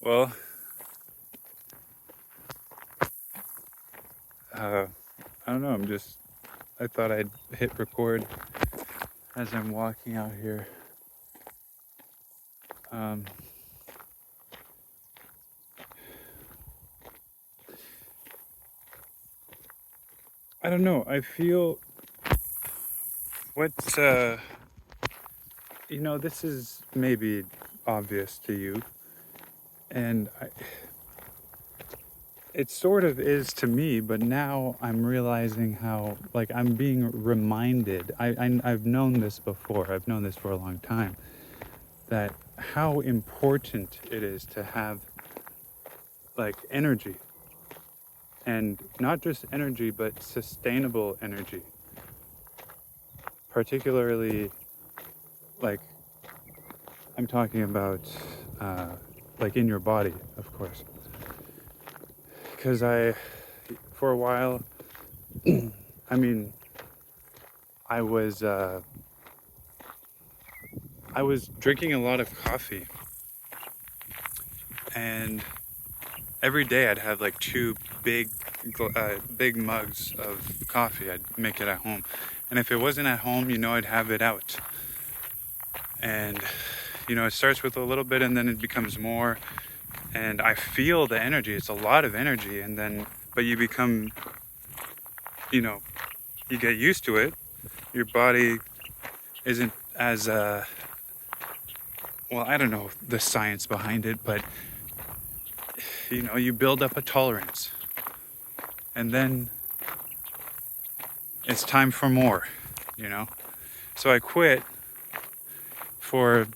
Well, I don't know. I thought I'd hit record as I'm walking out here. Um, I don't know. I feel what's, this is maybe obvious to you. And it sort of is to me, but now I'm realizing how, like, I'm being reminded. I've known this before, I've known this for a long time, that how important it is to have, like, energy. And not just energy, but sustainable energy. Particularly, like, I'm talking about, like, in your body, of course. Because for a while, I mean, I was, uh, I was drinking a lot of coffee. And every day I'd have like two big mugs of coffee. I'd make it at home. And if it wasn't at home, I'd have it out. And, it starts with a little bit and then it becomes more. And I feel the energy. It's a lot of energy. And then, but you become, you get used to it. Your body isn't as, well, I don't know the science behind it, but, you build up a tolerance. And then it's time for more, So I quit for,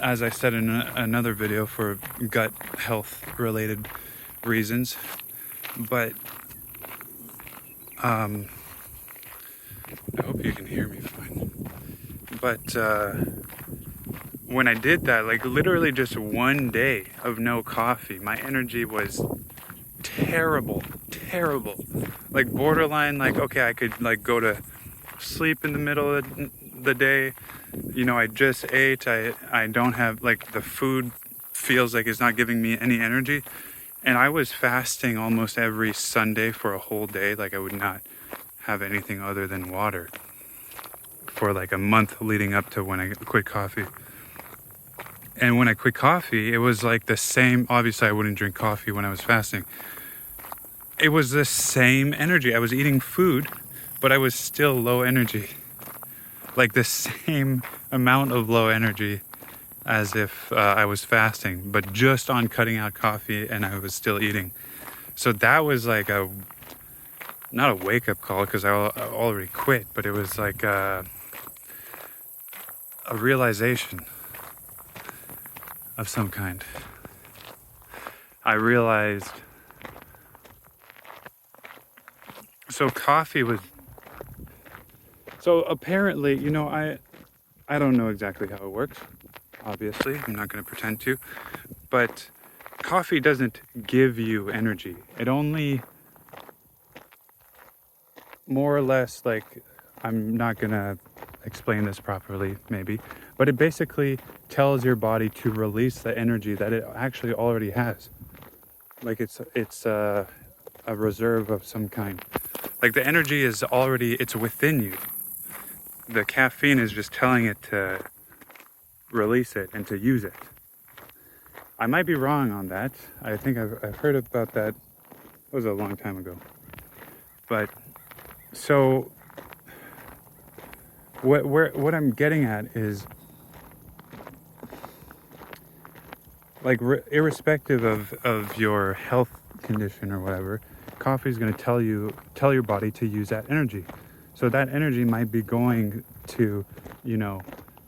as I said in another video, for gut health related reasons. But I hope you can hear me fine. But when I did that, like literally just one day of no coffee, my energy was terrible. Like borderline, like, okay, I could like go to sleep in the middle of the day. I just ate. I don't have, like, the food feels like it's not giving me any energy. And I was fasting almost every Sunday for a whole day. Like, I would not have anything other than water for like a month leading up to when I quit coffee. And when I quit coffee, it was like the same. Obviously, I wouldn't drink coffee when I was fasting. It was the same energy. I was eating food, but I was still low energy. Like the same amount of low energy as if I was fasting, but just on cutting out coffee and I was still eating. So that was like not a wake-up call because I already quit, but it was like a realization of some kind. I realized, so coffee was, so apparently, I don't know exactly how it works. Obviously, I'm not going to pretend to, but coffee doesn't give you energy. It only, more or less, like, I'm not going to explain this properly, maybe, but it basically tells your body to release the energy that it actually already has. Like it's a reserve of some kind. Like the energy is already, it's within you. The caffeine is just telling it to release it and to use it. I might be wrong on that. I think I've heard about that. It was a long time ago. But so what I'm getting at is, like, irrespective of your health condition or whatever, coffee is going to tell your body to use that energy. So that energy might be going to,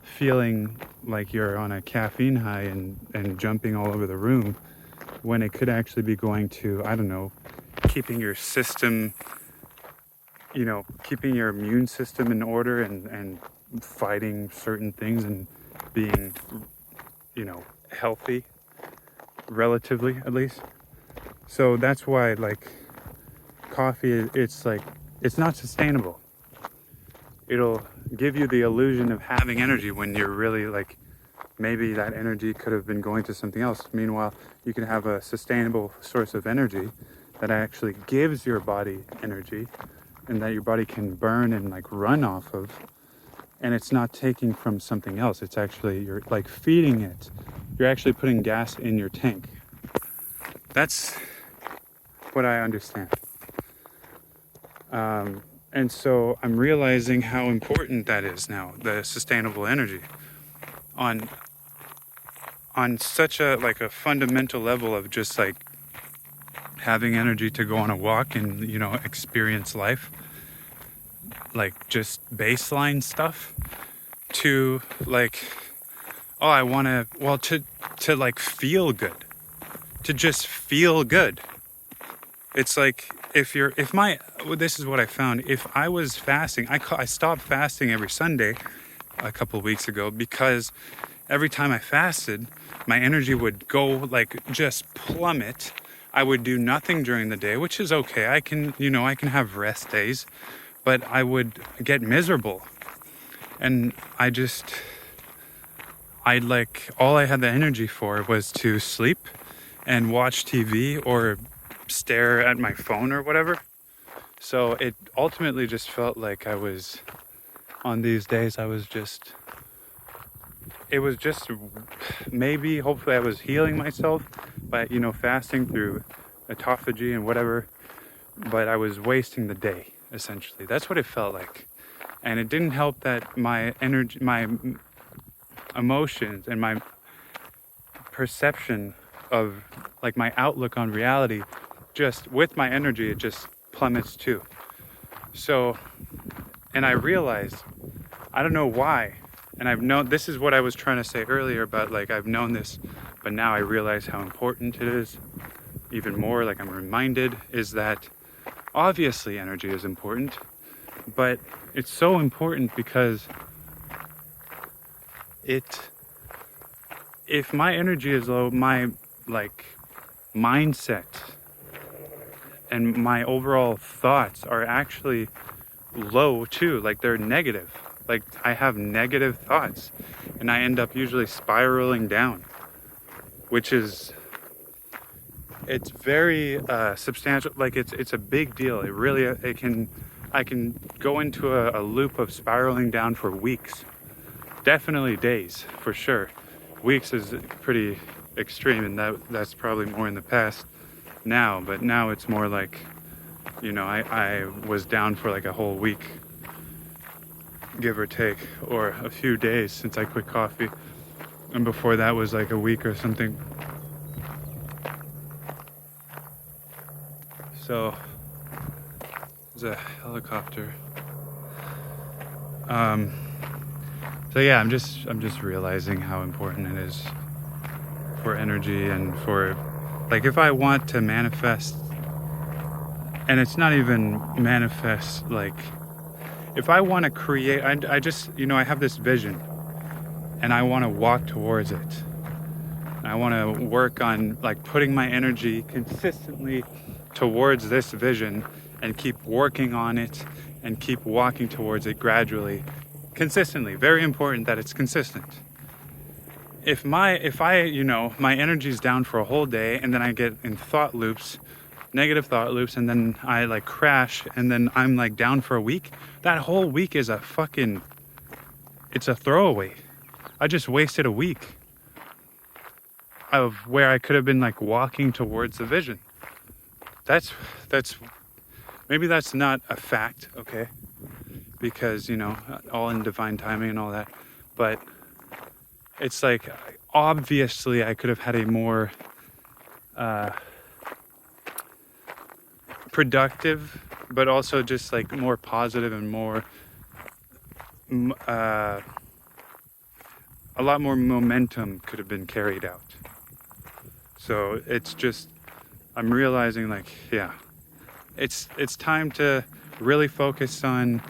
feeling like you're on a caffeine high and jumping all over the room, when it could actually be going to, I don't know, keeping your system, keeping your immune system in order and fighting certain things and being, healthy, relatively at least. So that's why, like, coffee, it's like, it's not sustainable. It'll give you the illusion of having energy when you're really, like, maybe that energy could have been going to something else. Meanwhile, you can have a sustainable source of energy that actually gives your body energy and that your body can burn and like run off of. And it's not taking from something else. It's actually, you're like feeding it. You're actually putting gas in your tank. That's what I understand. And so I'm realizing how important that is now, the sustainable energy. On such a like a fundamental level of just like having energy to go on a walk and, you know, experience life, like just baseline stuff, to like, oh, I want to, well, to like feel good, to just feel good. It's like, this is what I found. If I was fasting, I stopped fasting every Sunday a couple of weeks ago, because every time I fasted, my energy would go like just plummet. I would do nothing during the day, which is okay. I can have rest days, but I would get miserable. And all I had the energy for was to sleep and watch TV or stare at my phone or whatever. So it ultimately just felt like I was, on these days, it was just maybe, hopefully I was healing myself by, you know, fasting through autophagy and whatever, but I was wasting the day, essentially. That's what it felt like. And it didn't help that my energy, my emotions, and my perception of like my outlook on reality, just with my energy, it just plummets too. So, and I realized, I don't know why, and I've known, this is what I was trying to say earlier about like, I've known this, but now I realize how important it is even more. Like I'm reminded is that obviously energy is important, but it's so important because if my energy is low, my like mindset and my overall thoughts are actually low too. Like they're negative. Like I have negative thoughts and I end up usually spiraling down, which is, it's very substantial. Like it's a big deal. I can go into a loop of spiraling down for weeks, definitely days for sure. Weeks is pretty extreme, and that's probably more in the past now, but now it's more like, you know, I was down for like a whole week, give or take, or a few days since I quit coffee, and before that was like a week or something. So there's a helicopter. So yeah, I'm just realizing how important it is for energy and for, like, if I want to manifest, and it's not even manifest, like, if I want to create, I just, you know, I have this vision and I want to walk towards it. I want to work on like putting my energy consistently towards this vision and keep working on it and keep walking towards it gradually, consistently. Very important that it's consistent. If I, you know, my energy's down for a whole day and then I get in thought loops, negative thought loops, and then I like crash and then I'm like down for a week, that whole week is it's a throwaway. I just wasted a week of where I could have been like walking towards the vision. That's maybe that's not a fact, okay? Because, you know, all in divine timing and all that. But it's like, obviously I could have had a more productive, but also just like more positive and more a lot more momentum could have been carried out. So it's just, I'm realizing like, yeah, it's time to really focus on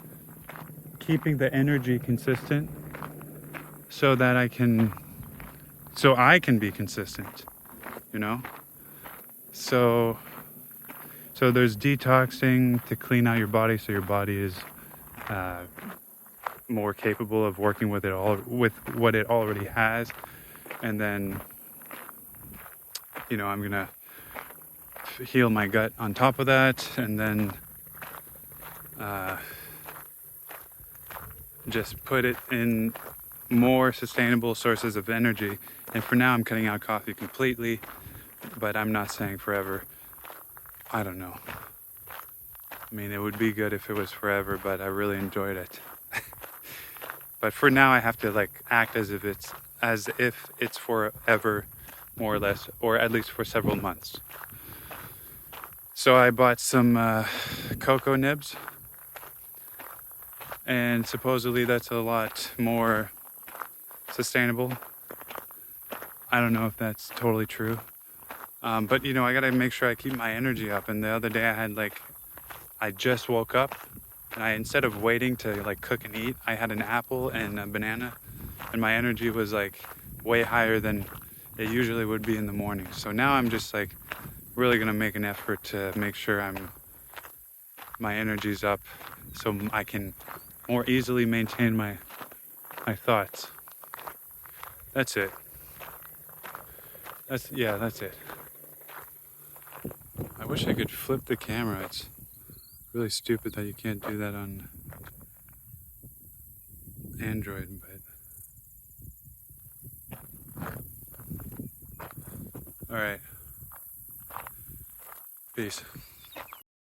keeping the energy consistent so that I can be consistent, you know? So there's detoxing to clean out your body so your body is more capable of working with it all, with what it already has. And then, I'm gonna heal my gut on top of that, and then just put it in more sustainable sources of energy. And for now, I'm cutting out coffee completely, but I'm not saying forever. I don't know. I mean, it would be good if it was forever, but I really enjoyed it. But for now, I have to act as if it's forever, more or less, or at least for several months. So I bought some cocoa nibs, and supposedly that's a lot more sustainable. I don't know if that's totally true. But I gotta make sure I keep my energy up. And the other day I just woke up, and instead of waiting to cook and eat, I had an apple and a banana, and my energy was way higher than it usually would be in the morning. So now I'm just really gonna make an effort to make sure my energy's up, so I can more easily maintain my thoughts. That's it. That's it. I wish I could flip the camera. It's really stupid that you can't do that on Android, but all right. Peace.